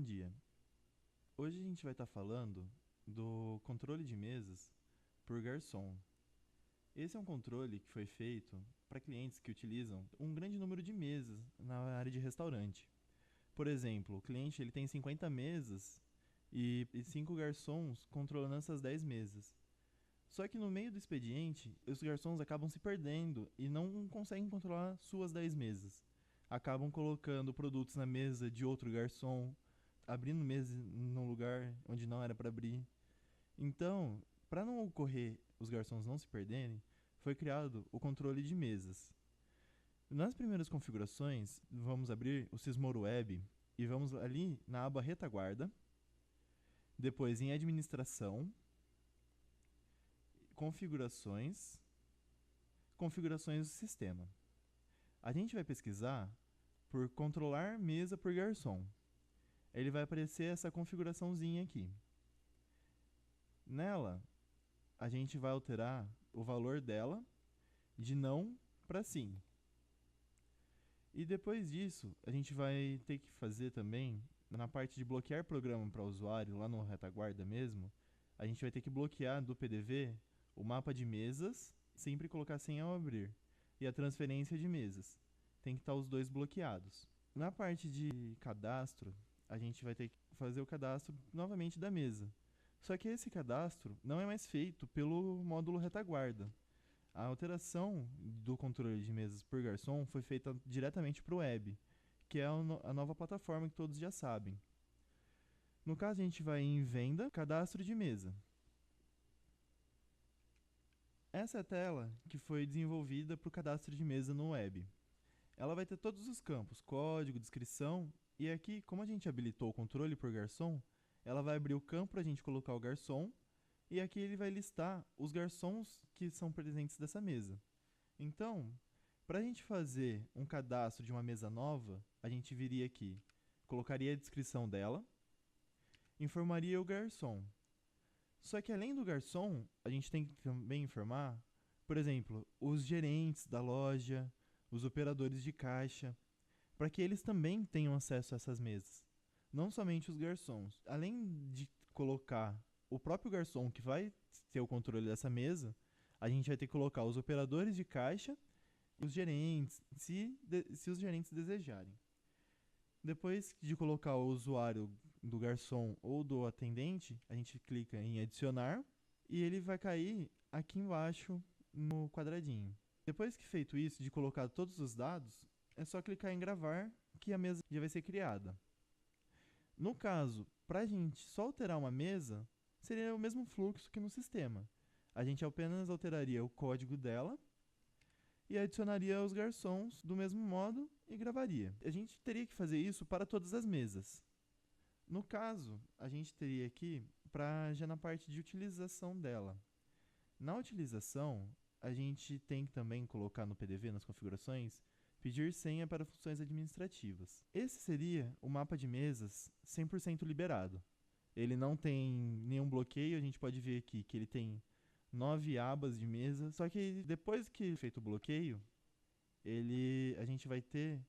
bom dia. Hoje a gente vai estar falando do controle de mesas por garçom. Esse é um controle que foi feito para clientes que utilizam um grande número de mesas na área de restaurante. Por exemplo, o cliente ele tem 50 mesas e 5 garçons controlando essas 10 mesas. Só que no meio do expediente, os garçons acabam se perdendo e não conseguem controlar suas 10 mesas. Acabam colocando produtos na mesa de outro garçom, abrindo mesa num lugar onde não era para abrir. Então, para não ocorrer os garçons não se perderem, foi criado o controle de mesas. Nas primeiras configurações, vamos abrir o Sysmoro Web e vamos ali na aba Retaguarda, depois em Administração, Configurações, Configurações do sistema. A gente vai pesquisar por controlar mesa por garçom. Ele vai aparecer essa configuraçãozinha aqui. Nela, a gente vai alterar o valor dela de não para sim. E depois disso, a gente vai ter que fazer também, na parte de bloquear programa para usuário, lá no retaguarda mesmo, a gente vai ter que bloquear do PDV o mapa de mesas, sempre colocar senha ao abrir, e a transferência de mesas. Tem que estar os dois bloqueados. Na parte de cadastro, a gente vai ter que fazer o cadastro novamente da mesa. Só que esse cadastro não é mais feito pelo módulo retaguarda. A alteração do controle de mesas por garçom foi feita diretamente para o web, que é a nova plataforma que todos já sabem. No caso, a gente vai em Venda, Cadastro de Mesa. Essa é a tela que foi desenvolvida para o cadastro de mesa no web. Ela vai ter todos os campos, código, descrição, e aqui, como a gente habilitou o controle por garçom, ela vai abrir o campo para a gente colocar o garçom, e aqui ele vai listar os garçons que são presentes dessa mesa. Então, para a gente fazer um cadastro de uma mesa nova, a gente viria aqui, colocaria a descrição dela, informaria o garçom. Só que além do garçom, a gente tem que também informar, por exemplo, os gerentes da loja, os operadores de caixa, para que eles também tenham acesso a essas mesas. Não somente os garçons. Além de colocar o próprio garçom que vai ter o controle dessa mesa, a gente vai ter que colocar os operadores de caixa e os gerentes, se os gerentes desejarem. Depois de colocar o usuário do garçom ou do atendente, a gente clica em adicionar e ele vai cair aqui embaixo no quadradinho. Depois que feito isso, de colocar todos os dados, é só clicar em gravar que a mesa já vai ser criada. No caso, para a gente só alterar uma mesa, seria o mesmo fluxo que no sistema. A gente apenas alteraria o código dela e adicionaria os garçons do mesmo modo e gravaria. A gente teria que fazer isso para todas as mesas. No caso, a gente teria aqui para já na parte de utilização dela. Na utilização, a gente tem que também colocar no PDV, nas configurações, pedir senha para funções administrativas. Esse seria o mapa de mesas 100% liberado. Ele não tem nenhum bloqueio, a gente pode ver aqui que ele tem 9 abas de mesa, só que depois que feito o bloqueio, a gente vai ter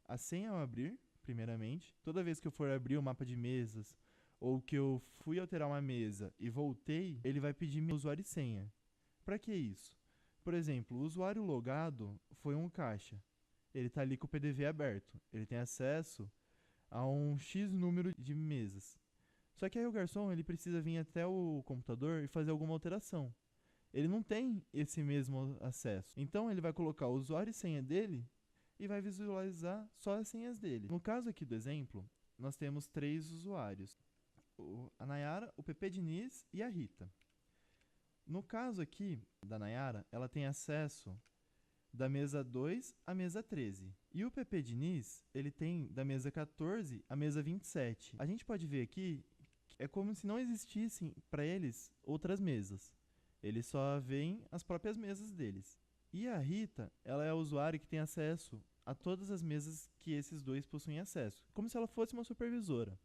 a senha ao abrir, primeiramente. Toda vez que eu for abrir o mapa de mesas, ou que eu fui alterar uma mesa e voltei, ele vai pedir meu usuário e senha. Para que isso? Por exemplo, o usuário logado foi um caixa. Ele está ali com o PDV aberto. Ele tem acesso a um X número de mesas. Só que aí o garçom ele precisa vir até o computador e fazer alguma alteração. Ele não tem esse mesmo acesso. Então ele vai colocar o usuário e senha dele e vai visualizar só as senhas dele. No caso aqui do exemplo, nós temos 3 usuários. A Nayara, o Pepe Diniz e a Rita. No caso aqui da Nayara, ela tem acesso da mesa 2 à mesa 13. E o Pepe Diniz, ele tem da mesa 14 à mesa 27. A gente pode ver aqui que é como se não existissem para eles outras mesas. Eles só veem as próprias mesas deles. E a Rita, ela é a usuária que tem acesso a todas as mesas que esses dois possuem acesso, como se ela fosse uma supervisora.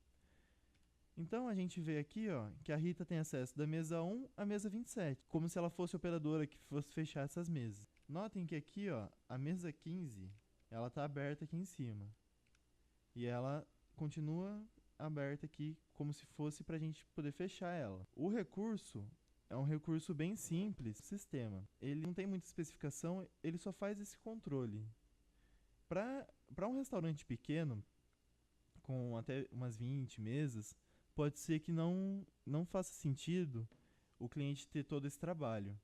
Então a gente vê aqui que a Rita tem acesso da mesa 1 à mesa 27, como se ela fosse operadora que fosse fechar essas mesas. Notem que aqui a mesa 15 ela está aberta aqui em cima. E ela continua aberta aqui como se fosse para a gente poder fechar ela. O recurso é um recurso bem simples do sistema. Ele não tem muita especificação, ele só faz esse controle. Para um restaurante pequeno, com até umas 20 mesas, pode ser que não faça sentido o cliente ter todo esse trabalho.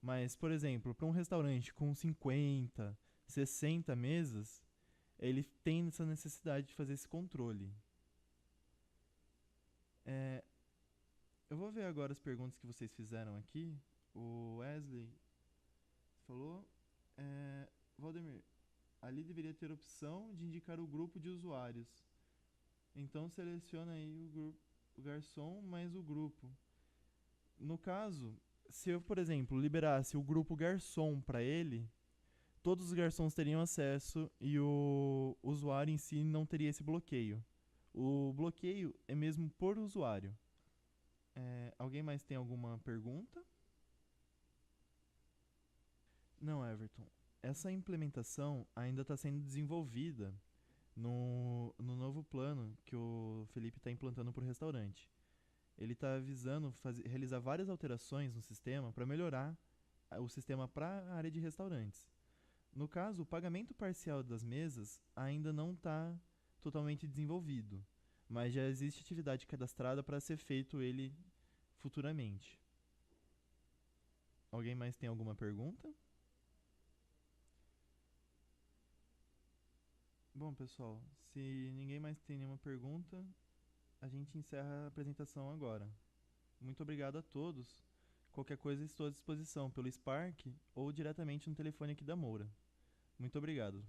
Mas, por exemplo, para um restaurante com 50, 60 mesas, ele tem essa necessidade de fazer esse controle. Eu vou ver agora as perguntas que vocês fizeram aqui. O Wesley falou: Valdemir, ali deveria ter opção de indicar o grupo de usuários. Então seleciona aí o garçom mais o grupo. No caso, se eu, por exemplo, liberasse o grupo garçom para ele, todos os garçons teriam acesso e o usuário em si não teria esse bloqueio. O bloqueio é mesmo por usuário. Alguém mais tem alguma pergunta? Não, Everton. Essa implementação ainda está sendo desenvolvida no novo plano que o Felipe está implantando para o restaurante. Ele está visando realizar várias alterações no sistema para melhorar o sistema para a área de restaurantes. No caso, o pagamento parcial das mesas ainda não está totalmente desenvolvido, mas já existe atividade cadastrada para ser feito ele futuramente. Alguém mais tem alguma pergunta? Bom, pessoal, se ninguém mais tem nenhuma pergunta, a gente encerra a apresentação agora. Muito obrigado a todos. Qualquer coisa estou à disposição pelo Spark ou diretamente no telefone aqui da Moura. Muito obrigado.